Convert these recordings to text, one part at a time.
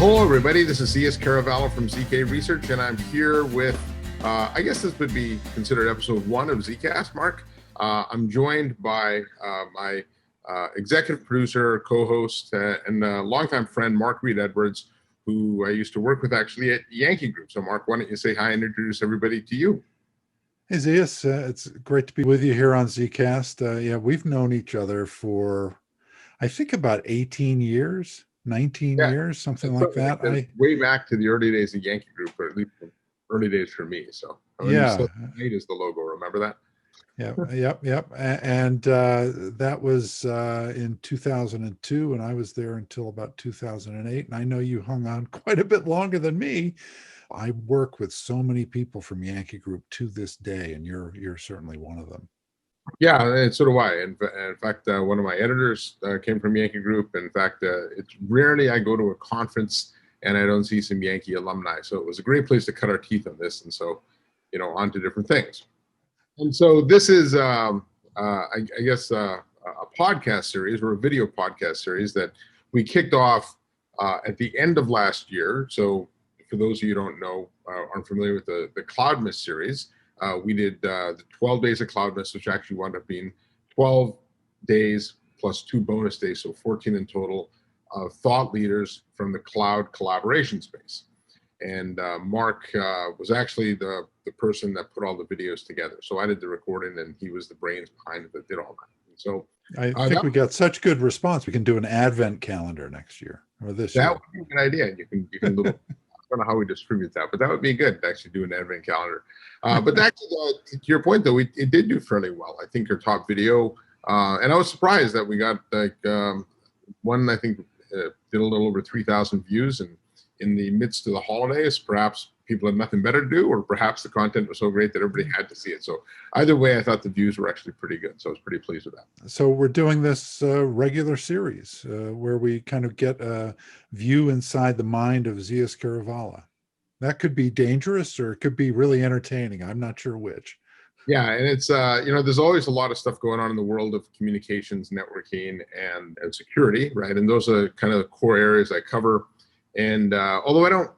Hello, everybody. This is Zeus Kerravala from ZK Research, and I'm here with, I guess this would be considered episode 1 of ZKast, Mark. I'm joined by my executive producer, co-host, and longtime friend, Mark Reed Edwards, who I used to work with actually at Yankee Group. So, Mark, why don't you say hi and introduce everybody to you? Hey, Zeus. It's great to be with you here on ZKast. Yeah, we've known each other for, I think, about 18 years, 19 Yeah, years, something like that. way back to the early days of Yankee Group, or at least the early days for me. So, when you Yeah, still made is the logo. Remember that? yep. And that was in 2002, and I was there until about 2008. And I know you hung on quite a bit longer than me. I work with so many people from Yankee Group to this day, and you're certainly one of them. Yeah, and so do I. In fact, one of my editors came from Yankee Group. In fact, it's rarely I go to a conference and I don't see some Yankee alumni. So it was a great place to cut our teeth on this. And so, on to different things. And so this is, I guess, a podcast series or a video podcast series that we kicked off at the end of last year. So for those of you who don't know, aren't familiar with the Cloudmas series, we did the 12 days of Cloudmas, which actually wound up being 12 days plus 2 bonus days, so 14 in total, of thought leaders from the cloud collaboration space. And Mark was actually the person that put all the videos together. So I did the recording, and he was the brains behind it that did all that. And so I think we got such good response. We can do an advent calendar next year or this year. That would be a good idea. You can little. I don't know how we distribute that, but that would be good to actually do an advent calendar. But actually, to your point, though, it did do fairly well. I think your top video, and I was surprised that we got one, I think, did a little over 3,000 views. And in the midst of the holidays, perhaps people had nothing better to do, or perhaps the content was so great that everybody had to see it. So either way, I thought the views were actually pretty good. So I was pretty pleased with that. So we're doing this regular series where we kind of get a view inside the mind of Zeus Kerravala. That could be dangerous or it could be really entertaining. I'm not sure which. Yeah, and it's there's always a lot of stuff going on in the world of communications, networking, and security, right? And those are kind of the core areas I cover. And although I don't,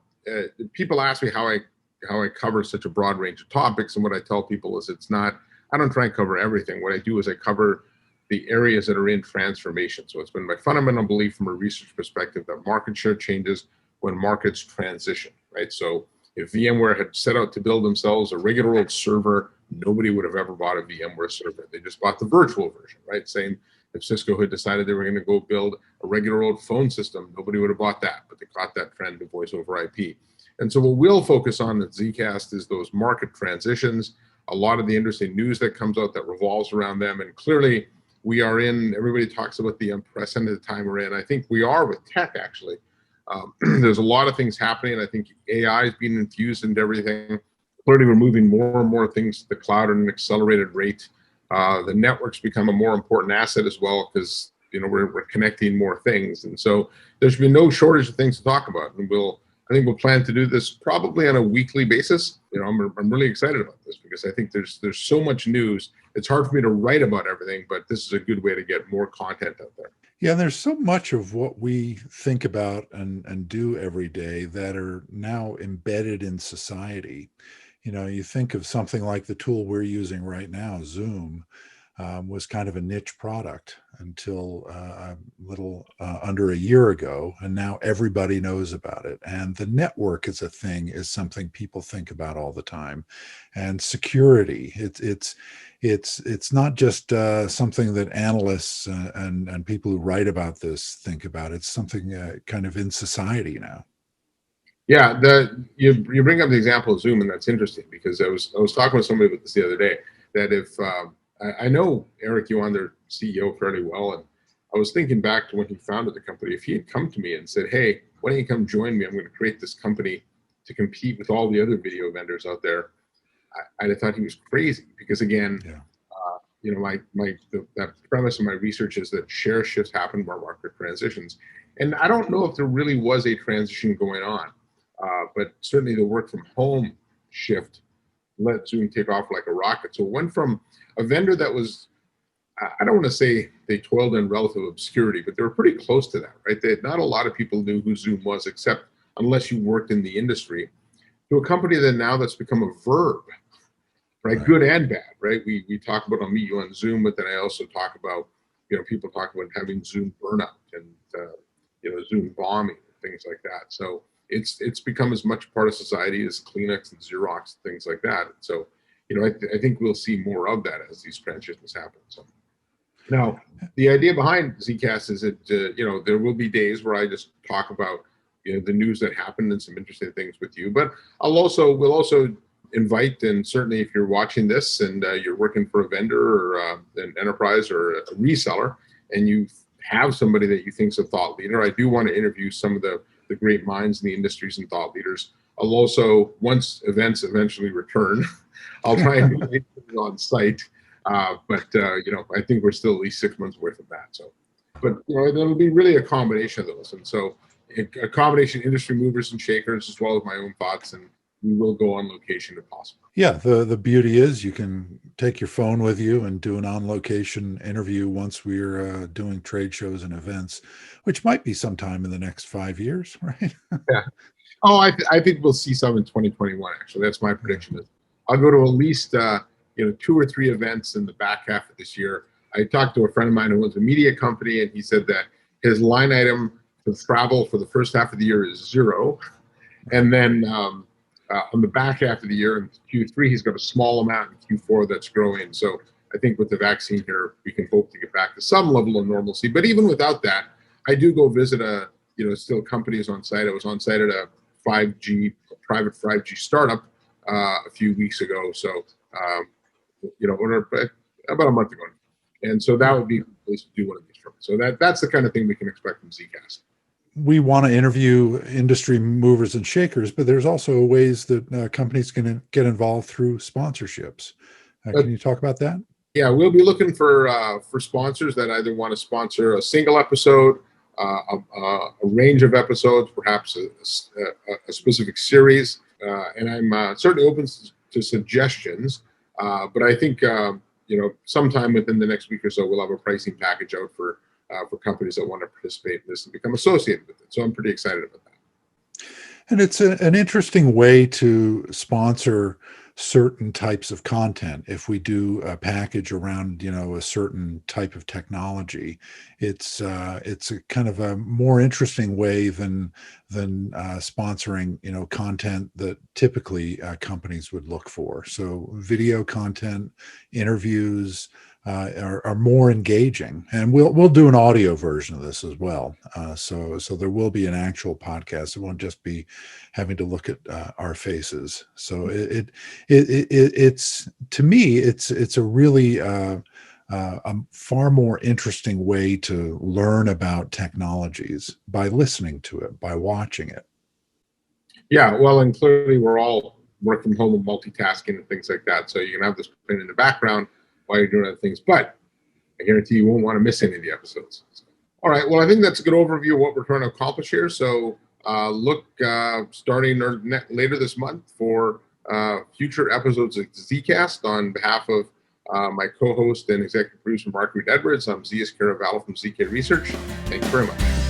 people ask me how I cover such a broad range of topics, and what I tell people is I don't try and cover everything. What I do is I cover the areas that are in transformation. So it's been my fundamental belief from a research perspective that market share changes when markets transition, right? So if VMware had set out to build themselves a regular old server, nobody would have ever bought a VMware server. They just bought the virtual version, right? Same if Cisco had decided they were going to go build a regular old phone system, nobody would have bought that, but they caught that trend to voice over IP. And so what we'll focus on at ZKast is those market transitions, a lot of the interesting news that comes out that revolves around them. And clearly everybody talks about the unprecedented time we're in. I think we are with tech, actually. There's a lot of things happening. I think AI is being infused into everything. Clearly, we're moving more and more things to the cloud at an accelerated rate. The networks become a more important asset as well because we're connecting more things, and so there's been no shortage of things to talk about. And I think we'll plan to do this probably on a weekly basis. I'm really excited about this because I think there's so much news. It's hard for me to write about everything, but this is a good way to get more content out there. Yeah, and there's so much of what we think about and do every day that are now embedded in society. You think of something like the tool we're using right now, Zoom, was kind of a niche product until a little under a year ago, and now everybody knows about it. And the network as a thing is something people think about all the time, and security. It's not just something that analysts and people who write about this think about. It's something kind of in society now. Yeah, you bring up the example of Zoom, and that's interesting because I was talking with somebody about this the other day. That if I know Eric Yuan, their CEO, fairly well, and I was thinking back to when he founded the company. If he had come to me and said, "Hey, why don't you come join me? I'm going to create this company to compete with all the other video vendors out there," I'd have thought he was crazy because again, that premise of my research is that share shifts happen where market transitions, and I don't know if there really was a transition going on. But certainly the work from home shift let Zoom take off like a rocket. So it went from a vendor that was, I don't want to say they toiled in relative obscurity, but they were pretty close to that, right? Not a lot of people knew who Zoom was, except unless you worked in the industry, to a company that's become a verb, right? Right. Good and bad, right? We talk about, I'll meet you on Zoom, but then I also talk about, people talk about having Zoom burnout and, Zoom bombing and things like that. So it's become as much part of society as Kleenex and Xerox, things like that. And so, I think we'll see more of that as these transitions happen. So now, the idea behind ZKast is that, there will be days where I just talk about, the news that happened and some interesting things with you. But we'll also invite, and certainly if you're watching this and you're working for a vendor or an enterprise or a reseller, and you have somebody that you think is a thought leader, I do want to interview some of the great minds in the industries and thought leaders. I'll also, once events eventually return, I'll try and be on site. But I think we're still at least 6 months away from that. So, but it'll be really a combination of those, and so a combination of industry movers and shakers as well as my own thoughts, and we will go on location if possible. Yeah, the beauty is you can take your phone with you and do an on-location interview once we're doing trade shows and events, which might be sometime in the next 5 years, right? Yeah. Oh, I think we'll see some in 2021. Actually, that's my prediction. I'll go to at least 2 or 3 events in the back half of this year. I talked to a friend of mine who owns a media company, and he said that his line item for travel for the first half of the year is 0, and then on the back half of the year in Q3, he's got a small amount in Q4 that's growing. So I think with the vaccine here, we can hope to get back to some level of normalcy. But even without that, I do go visit still companies on site. I was on site at a private 5G startup a few weeks ago. So, about a month ago. And so that would be a place to do one of these from. So that's the kind of thing we can expect from ZKast. We want to interview industry movers and shakers, but there's also ways that companies can get involved through sponsorships. Can you talk about that? Yeah, we'll be looking for sponsors that either want to sponsor a single episode, a range of episodes, perhaps a specific series. And I'm certainly open to suggestions. But I think sometime within the next week or so, we'll have a pricing package out for companies that want to participate in this and become associated with it. So I'm pretty excited about that. And it's an interesting way to sponsor certain types of content. If we do a package around, a certain type of technology, it's a kind of a more interesting way than sponsoring, content that typically companies would look for. So video content, interviews, are more engaging, and we'll do an audio version of this as well. So there will be an actual podcast. It won't just be having to look at our faces. So it's to me it's a really a far more interesting way to learn about technologies by listening to it, by watching it. Yeah, well, and clearly we're all work from home and multitasking and things like that. So you can have this playing in the background while you're doing other things, but I guarantee you won't want to miss any of the episodes. So, all right, well, I think that's a good overview of what we're trying to accomplish here. So look starting later this month for future episodes of ZKast. On behalf of my co-host and executive producer, Mark Reed Edwards, I'm Zeus Kerravala from ZK Research. Thank you very much.